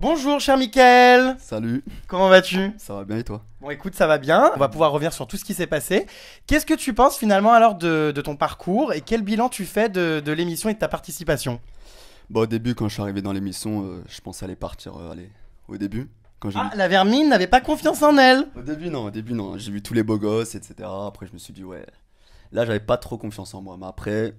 Bonjour cher Mickaël, Salut, comment vas-tu? ça va bien et toi? Bon écoute, ça va bien, on va pouvoir revenir sur tout ce qui s'est passé. Qu'est-ce que tu penses finalement alors de ton parcours et quel bilan tu fais de l'émission et de ta participation? Bon, au début, quand je suis arrivé dans l'émission, je pensais aller partir, au début. Quand j'ai Ah, vu... la vermine n'avait pas confiance en elle. Au début, non. J'ai vu tous les beaux gosses, etc. Après, je me suis dit, ouais, là, j'avais pas trop confiance en moi. Mais après,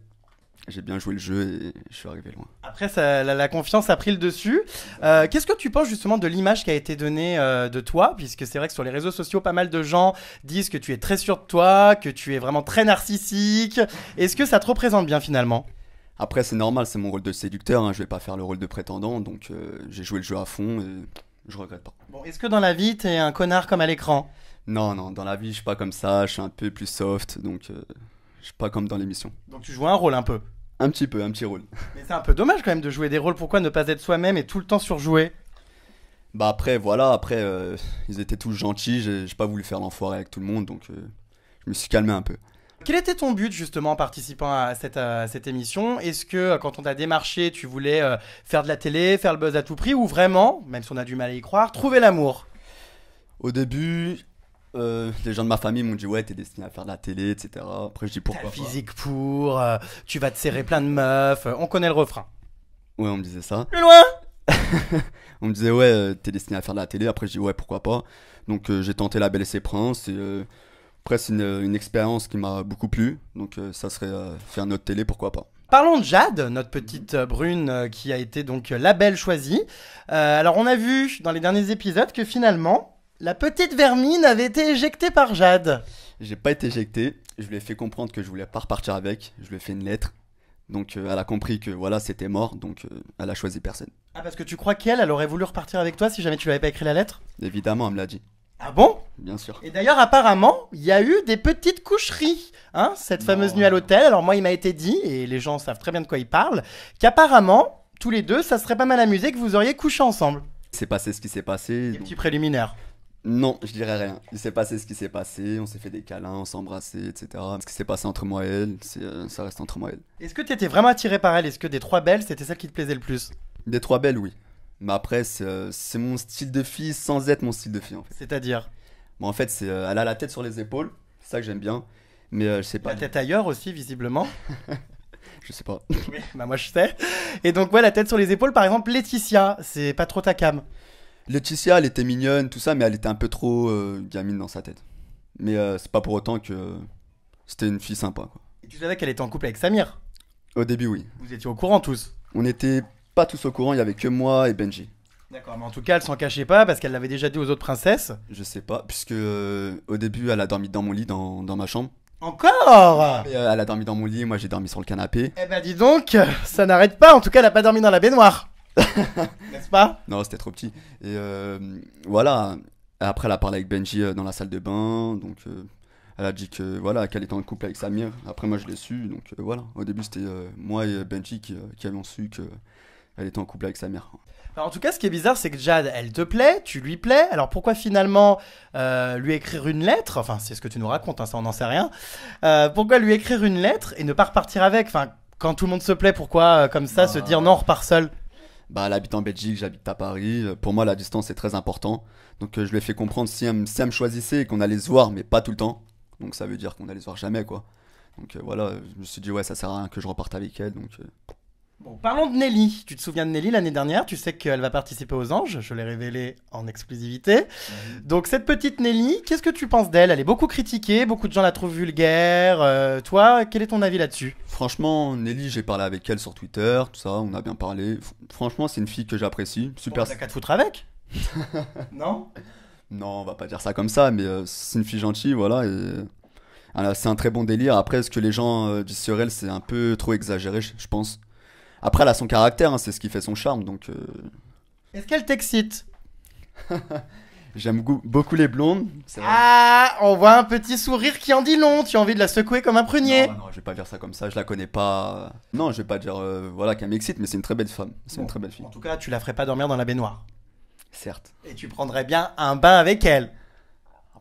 j'ai bien joué le jeu et je suis arrivé loin. Après, la confiance a pris le dessus. Qu'est-ce que tu penses justement de l'image qui a été donnée de toi? Puisque c'est vrai que sur les réseaux sociaux, pas mal de gens disent que tu es très sûr de toi, que tu es vraiment très narcissique. Est-ce que ça te représente bien finalement? Après, c'est normal, c'est mon rôle de séducteur, hein. Je vais pas faire le rôle de prétendant, donc j'ai joué le jeu à fond et je regrette pas. Bon, est-ce que dans la vie, t'es un connard comme à l'écran? Non, non, dans la vie, je suis pas comme ça, je suis un peu plus soft, donc je suis pas comme dans l'émission. Donc tu joues un rôle un peu. Un petit peu, un petit rôle. Mais c'est un peu dommage quand même de jouer des rôles. Pourquoi ne pas être soi-même et tout le temps surjouer? Bah après, voilà, ils étaient tous gentils, j'ai pas voulu faire l'enfoiré avec tout le monde, donc je me suis calmé un peu. Quel était ton but justement en participant à cette émission? Est-ce que quand on t'a démarché, tu voulais faire de la télé, faire le buzz à tout prix ou vraiment, même si on a du mal à y croire, trouver l'amour? Au début, les gens de ma famille m'ont dit ouais, t'es destiné à faire de la télé, etc. Après, je dis T'as pourquoi le pas. physique pour, tu vas te serrer plein de meufs, on connaît le refrain. Ouais, on me disait ça. Plus loin! On me disait ouais, t'es destiné à faire de la télé. Après, je dis ouais, pourquoi pas. Donc, j'ai tenté La Belle et ses Princes. Et après, c'est une expérience qui m'a beaucoup plu. Donc, ça serait faire notre télé, pourquoi pas. Parlons de Jade, notre petite brune qui a été donc la belle choisie. Alors on a vu dans les derniers épisodes que finalement, la petite vermine avait été éjectée par Jade. J'ai pas été éjecté. Je lui ai fait comprendre que je voulais pas repartir avec. Je lui ai fait une lettre. Donc, elle a compris que voilà, c'était mort. Donc, elle a choisi personne. Ah parce que tu crois elle aurait voulu repartir avec toi si jamais tu lui avais pas écrit la lettre? Évidemment, elle me l'a dit. Ah bon? Bien sûr. Et d'ailleurs apparemment, il y a eu des petites coucheries, hein, cette fameuse nuit à l'hôtel. Alors moi il m'a été dit, et les gens savent très bien de quoi ils parlent, qu'apparemment, tous les deux, ça serait pas mal amusé que vous auriez couché ensemble. Il s'est passé ce qui s'est passé. Des donc- petits préliminaires. Non, je dirais rien. Il s'est passé ce qui s'est passé. On s'est fait des câlins, on s'est embrassés, etc. Ce qui s'est passé entre moi et elle, ça reste entre moi et elle. Est-ce que t'étais vraiment attiré par elle? Est-ce que des trois belles, c'était celle qui te plaisait le plus? Des trois belles, oui. Mais après, c'est mon style de fille sans être mon style de fille, en fait. C'est-à-dire Bon, en fait, elle a la tête sur les épaules. C'est ça que j'aime bien. Mais je sais pas. la tête ailleurs aussi, visiblement. Je sais pas. Oui, bah moi je sais. Et donc ouais, la tête sur les épaules, par exemple, Laetitia, c'est pas trop ta cam. Laetitia, elle était mignonne, tout ça, mais elle était un peu trop gamine dans sa tête. Mais c'est pas pour autant que c'était une fille sympa, quoi. Et tu savais qu'elle était en couple avec Samir. Au début, oui. Vous étiez au courant tous. On n'était pas tous au courant, il y avait que moi et Benji. D'accord, mais en tout cas, elle s'en cachait pas parce qu'elle l'avait déjà dit aux autres princesses. Je sais pas, puisque au début, elle a dormi dans mon lit, dans ma chambre. Encore? Et, elle a dormi dans mon lit, moi j'ai dormi sur le canapé. Eh ben dis donc, ça n'arrête pas. En tout cas, elle a pas dormi dans la baignoire. N'est-ce pas? Non, c'était trop petit. Et voilà. Après, elle a parlé avec Benji dans la salle de bain. Donc, elle a dit que voilà, qu'elle était en couple avec Samir. Après, moi, je l'ai su. Donc, voilà. Au début, c'était moi et Benji qui avions su qu'elle était en couple avec Samir. Alors, en tout cas, ce qui est bizarre, c'est que Jade, elle te plaît, tu lui plais. Alors pourquoi finalement lui écrire une lettre? Enfin, c'est ce que tu nous racontes, hein, ça on n'en sait rien. Pourquoi lui écrire une lettre et ne pas repartir avec? Enfin, quand tout le monde se plaît, pourquoi comme ça se dire non, on repart seul? Bah, elle habite en Belgique, j'habite à Paris. Pour moi, la distance est très important. Donc, je lui ai fait comprendre si elle me choisissait et qu'on allait se voir, mais pas tout le temps. Donc, ça veut dire qu'on allait se voir jamais, quoi. Donc, voilà, je me suis dit, ouais, ça sert à rien que je reparte avec elle. Donc, Bon, parlons de Nelly. Tu te souviens de Nelly l'année dernière? Tu sais qu'elle va participer aux Anges. Je l'ai révélé en exclusivité. Donc cette petite Nelly, qu'est-ce que tu penses d'elle? Elle est beaucoup critiquée, beaucoup de gens la trouvent vulgaire. Toi, quel est ton avis là-dessus? franchement, Nelly, j'ai parlé avec elle sur Twitter, tout ça, on a bien parlé. Franchement, c'est une fille que j'apprécie. Super. Bon, t'as qu'à te foutre avec? Non? Non, on va pas dire ça comme ça, mais c'est une fille gentille, voilà. C'est un très bon délire. Après, ce que les gens disent sur elle, c'est un peu trop exagéré, je pense. Après, elle a son caractère, hein, c'est ce qui fait son charme. Donc, Est-ce qu'elle t'excite? j'aime beaucoup les blondes. C'est vrai. Ah, on voit un petit sourire qui en dit long. Tu as envie de la secouer comme un prunier. Non, non, je vais pas dire ça comme ça, je la connais pas. Non, je vais pas dire voilà qu'elle m'excite, mais c'est une très belle femme. C'est une très belle fille. En tout cas, tu la ferais pas dormir dans la baignoire. Certes. Et tu prendrais bien un bain avec elle.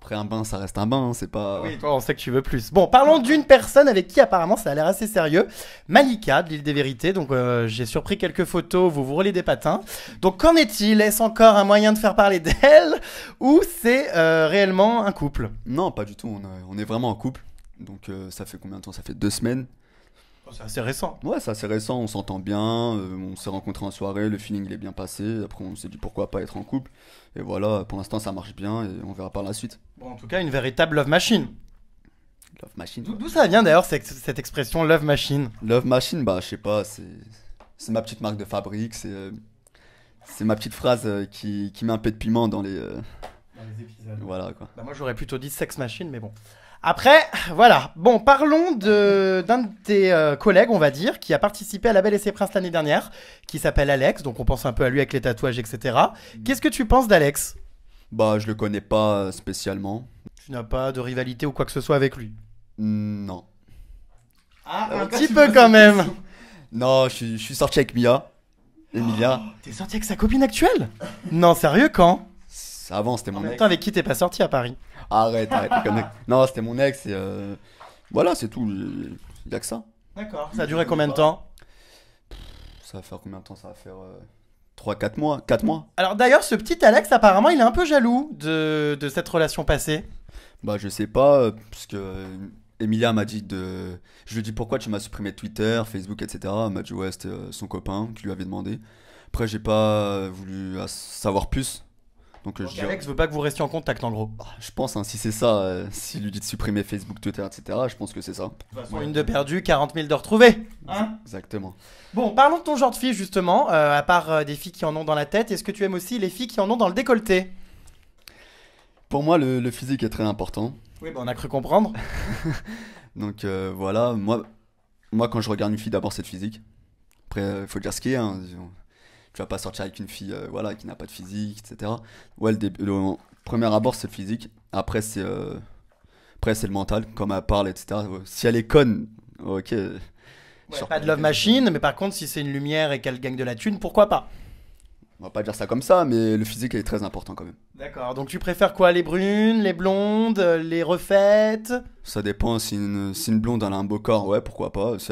Après, un bain, ça reste un bain, hein, c'est pas. Oui, toi, on sait que tu veux plus. Bon, parlons d'une personne avec qui apparemment ça a l'air assez sérieux. Malika, de l'île des Vérités. Donc, j'ai surpris quelques photos, vous vous roulez des patins. Donc, qu'en est-il? Est-ce encore un moyen de faire parler d'elle ou c'est réellement un couple? Non, pas du tout, on est vraiment en couple. Donc, ça fait combien de temps? Ça fait 2 semaines. C'est assez récent. Ouais, c'est assez récent, on s'entend bien, on s'est rencontrés en soirée, le feeling il est bien passé. Après, on s'est dit pourquoi pas être en couple. Et voilà, pour l'instant, ça marche bien et on verra par la suite. Bon, en tout cas, une véritable love machine. Love Machine. D'où ça vient d'ailleurs cette expression love machine? Love Machine, bah, je sais pas, c'est ma petite marque de fabrique, c'est ma petite phrase qui met un peu de piment dans les. Dans les épisodes. Voilà quoi. Bah, moi, j'aurais plutôt dit sex machine, mais bon. Après, voilà. Bon, parlons d'un de tes collègues, on va dire, qui a participé à La Belle et ses Princes l'année dernière, qui s'appelle Alex. Donc, on pense un peu à lui avec les tatouages, etc. Qu'est-ce que tu penses d'Alex? Bah, je le connais pas spécialement. Tu n'as pas de rivalité ou quoi que ce soit avec lui? Non. Ah, un petit peu quand même. Non, je suis sorti avec Mia. Emilia. T'es sorti avec sa copine actuelle? Non, sérieux, quand? Avant, c'était En mon même ex. temps, avec qui t'es pas sorti à Paris? Arrête, tu connais. Non, c'était mon ex et voilà, c'est tout. Il y a que ça. D'accord. Ça a duré combien de temps? Ça va faire combien de temps? Ça va faire 3-4 mois. 4 mois. Alors d'ailleurs, ce petit Alex, apparemment, il est un peu jaloux de cette relation passée. Bah, je sais pas, parce que Emilia m'a dit de. Je lui ai dit pourquoi tu m'as supprimé Twitter, Facebook, etc. Elle m'a dit ouais, c'était son copain qui lui avait demandé. Après, j'ai pas voulu savoir plus. Donc, Donc Alex veut pas que vous restiez en contact, en gros. je pense, hein, si c'est ça, s'il lui dit de supprimer Facebook, Twitter, etc., je pense que c'est ça. De toute façon, une de perdue, 40 000 de retrouvées. Hein? Exactement. Bon, parlons de ton genre de fille, justement. À part des filles qui en ont dans la tête, est-ce que tu aimes aussi les filles qui en ont dans le décolleté? Pour moi, le physique est très important. Oui, bah on a cru comprendre. Donc voilà, moi quand je regarde une fille, d'abord c'est le physique. Après, il faut dire ce qui est. Hein. Tu vas pas sortir avec une fille voilà, qui n'a pas de physique, etc. Ouais, le premier abord c'est le physique. Après c'est le mental, comme elle parle, etc. Si elle est conne, ok. Ouais, pas de love machine, mais par contre, si c'est une lumière et qu'elle gagne de la thune, pourquoi pas? On va pas dire ça comme ça, mais le physique est très important quand même. D'accord, donc tu préfères quoi? Les brunes, les blondes, les refaites? Ça dépend, si une blonde elle a un beau corps, ouais, pourquoi pas. Si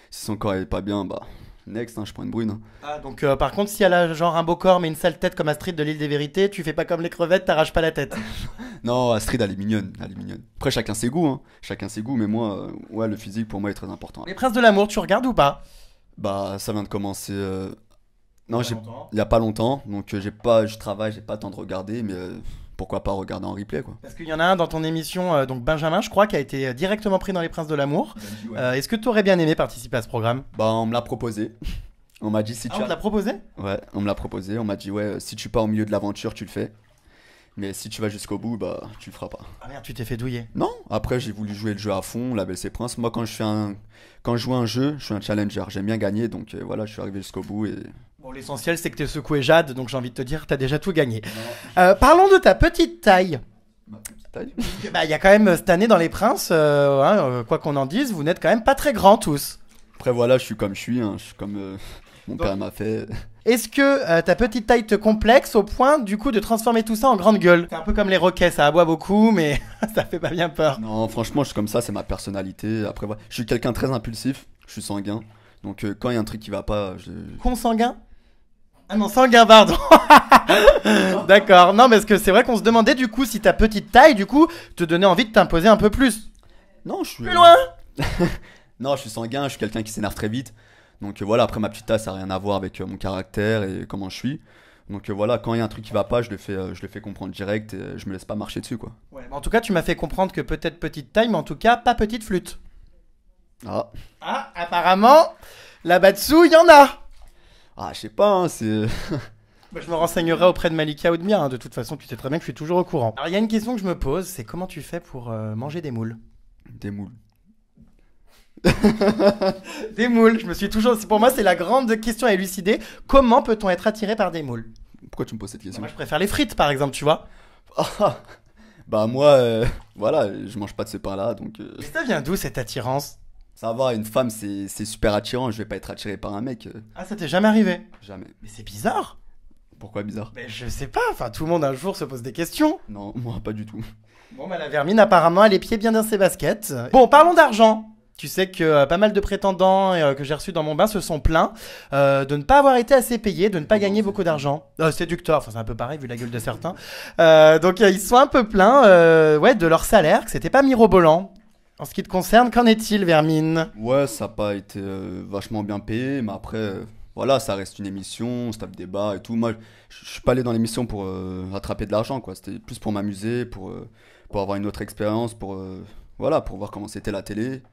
son corps est pas bien, bah, next, hein, je prends une brune. Hein. Ah, donc par contre, si elle a genre un beau corps mais une sale tête comme Astrid de l'île des Vérités, tu fais pas comme les crevettes, t'arraches pas la tête. Non, Astrid, elle est mignonne, elle est mignonne. Après, chacun ses goûts, hein. Chacun ses goûts, mais moi, ouais, le physique pour moi est très important. Les Princes de l'amour, tu regardes ou pas? Bah, ça vient de commencer. Non, Il y a longtemps. il y a pas longtemps, donc je travaille, j'ai pas le temps de regarder, mais pourquoi pas regarder en replay, quoi. Parce qu'il y en a un dans ton émission, donc Benjamin, je crois, qui a été directement pris dans les Princes de l'amour. Est-ce que tu aurais bien aimé participer à ce programme? Bah, on me l'a proposé. On m'a dit si Ah, tu on te l'a proposé? Ouais, on me l'a proposé. On m'a dit ouais, si tu pars au milieu de l'aventure, tu le fais. Mais si tu vas jusqu'au bout, bah, tu le feras pas. Ah merde, tu t'es fait douiller. Non, après j'ai voulu jouer le jeu à fond, La Belle et Princes. Moi quand je joue un jeu, je suis un challenger, j'aime bien gagner, donc voilà, je suis arrivé jusqu'au bout et Bon, l'essentiel, c'est que t'es secoué Jade, donc j'ai envie de te dire, t'as déjà tout gagné. Parlons de ta petite taille. ma petite taille. Bah, il y a quand même cette année dans les Princes, quoi qu'on en dise, vous n'êtes quand même pas très grands tous. Après voilà, je suis comme je suis, hein, je suis comme mon père m'a fait. Est-ce que ta petite taille te complexe au point, du coup, de transformer tout ça en grande gueule? C'est un peu comme les roquets, ça aboie beaucoup, mais ça fait pas bien peur. Non, franchement, je suis comme ça, c'est ma personnalité. Après voilà, je suis quelqu'un de très impulsif, je suis sanguin. Donc quand il y a un truc qui va pas, Consanguin? Ah non, sanguin, pardon. D'accord. Non, parce que c'est vrai qu'on se demandait, du coup, si ta petite taille, du coup, te donnait envie de t'imposer un peu plus. Non, je suis Plus loin? Non, je suis sanguin, je suis quelqu'un qui s'énerve très vite. Donc voilà, après ma petite taille, ça n'a rien à voir avec mon caractère et comment je suis. Donc voilà, quand il y a un truc qui va pas, je le fais comprendre direct et je me laisse pas marcher dessus, quoi. Ouais, mais en tout cas, tu m'as fait comprendre que peut-être petite taille, mais en tout cas, pas petite flûte. Ah, Ah, apparemment, là-bas dessous, il y en a. je sais pas, hein, c'est. Bah, je me renseignerai auprès de Malika ou de Mia, hein. De toute façon, tu sais très bien que je suis toujours au courant. Alors, il y a une question que je me pose, c'est comment tu fais pour manger des moules? Des moules. Des moules, je me suis toujours... Pour moi, c'est la grande question à élucider. Comment peut-on être attiré par des moules? Pourquoi tu me poses cette question? Moi, je préfère les frites, par exemple, tu vois. Ah, bah moi, voilà, je mange pas de ce pain-là, donc Mais ça vient d'où, cette attirance? ça va, une femme c'est super attirant, je vais pas être attiré par un mec, Ah, ça t'est jamais arrivé? jamais. Mais c'est bizarre. Pourquoi bizarre? Mais je sais pas, enfin, tout le monde un jour se pose des questions. Non, moi pas du tout. Bon, bah la Vermine, apparemment, elle est pieds bien dans ses baskets. Bon, parlons d'argent. Tu sais que pas mal de prétendants que j'ai reçus dans mon bain se sont plaints de ne pas avoir été assez payés, de ne pas gagner beaucoup d'argent. Séducteur, enfin c'est un peu pareil vu la gueule de certains. Donc ils sont un peu plaints ouais, de leur salaire, que c'était pas mirobolant. En ce qui te concerne, qu'en est-il, Vermine? Ouais, ça n'a pas été vachement bien payé, mais après, voilà, ça reste une émission, on se tape des bars et tout. Moi, je suis pas allé dans l'émission pour attraper de l'argent, quoi. C'était plus pour m'amuser, pour avoir une autre expérience, voilà, pour voir comment c'était la télé.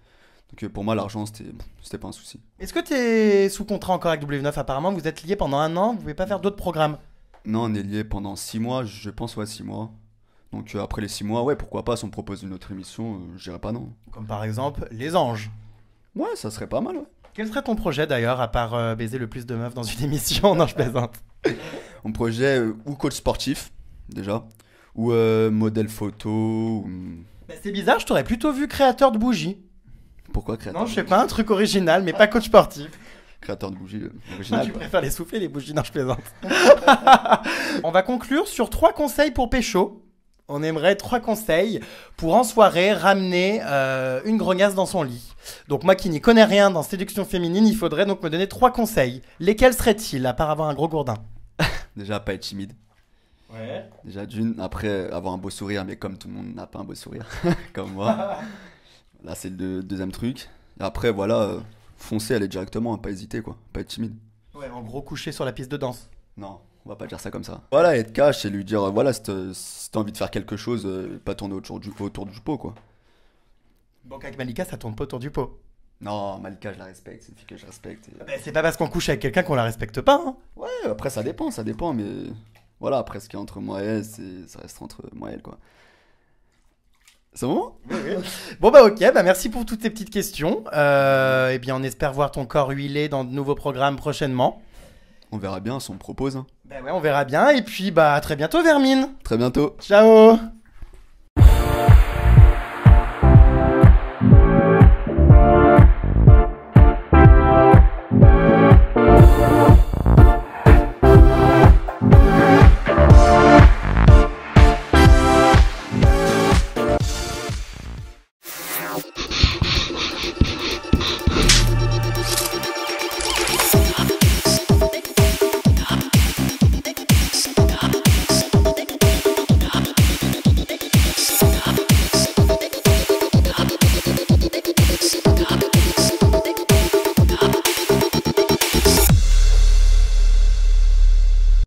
Donc pour moi, l'argent, c'était pas un souci. Est-ce que tu es sous contrat encore avec W9? Apparemment, vous êtes liés pendant un an, vous pouvez pas faire d'autres programmes. Non, on est liés pendant 6 mois, je pense, ouais, 6 mois. Donc après les 6 mois, ouais, pourquoi pas, si on me propose une autre émission, je dirais pas non. Comme par exemple Les Anges. Ouais, ça serait pas mal, ouais. Quel serait ton projet d'ailleurs, à part baiser le plus de meufs dans une émission? Non, je plaisante. Mon projet, ou coach sportif, déjà, ou modèle photo, ou... Bah, c'est bizarre, je t'aurais plutôt vu créateur de bougies. Pourquoi créateur? Non, je sais pas, un truc original, mais pas coach sportif. Créateur de bougies, Ah, original. tu préfères les souffler, les bougies? Non, je plaisante. On va conclure sur 3 conseils pour pécho. On aimerait 3 conseils pour en soirée ramener une grognasse dans son lit. Donc moi qui n'y connais rien dans séduction féminine, il faudrait donc me donner 3 conseils. Lesquels seraient-ils, à part avoir un gros gourdin? Déjà, pas être timide. Ouais. Déjà d'une, après avoir un beau sourire, mais comme tout le monde n'a pas un beau sourire, comme moi. Là, c'est le deuxième truc. Et après, voilà, foncer, aller directement, hein, pas hésiter, quoi. Pas être timide. Ouais, en gros, coucher sur la piste de danse. Non, on va pas dire ça comme ça. Voilà, être cash et lui dire, voilà, si t'as envie de faire quelque chose, pas tourner autour du pot, quoi. Donc avec Malika, ça tourne pas autour du pot. Non, Malika, je la respecte, c'est une fille que je respecte. Bah, c'est pas parce qu'on couche avec quelqu'un qu'on la respecte pas, hein. Ouais, après, ça dépend, mais voilà, après, ce qui est entre moi et elle, ça reste entre moi et elle, quoi. C'est bon? Bon bah ok, bah merci pour toutes tes petites questions. Eh bien on espère voir ton corps huilé dans de nouveaux programmes prochainement. On verra bien si on me propose, hein. Bah ouais, on verra bien. Et puis bah à très bientôt, Vermine. Très bientôt. Ciao.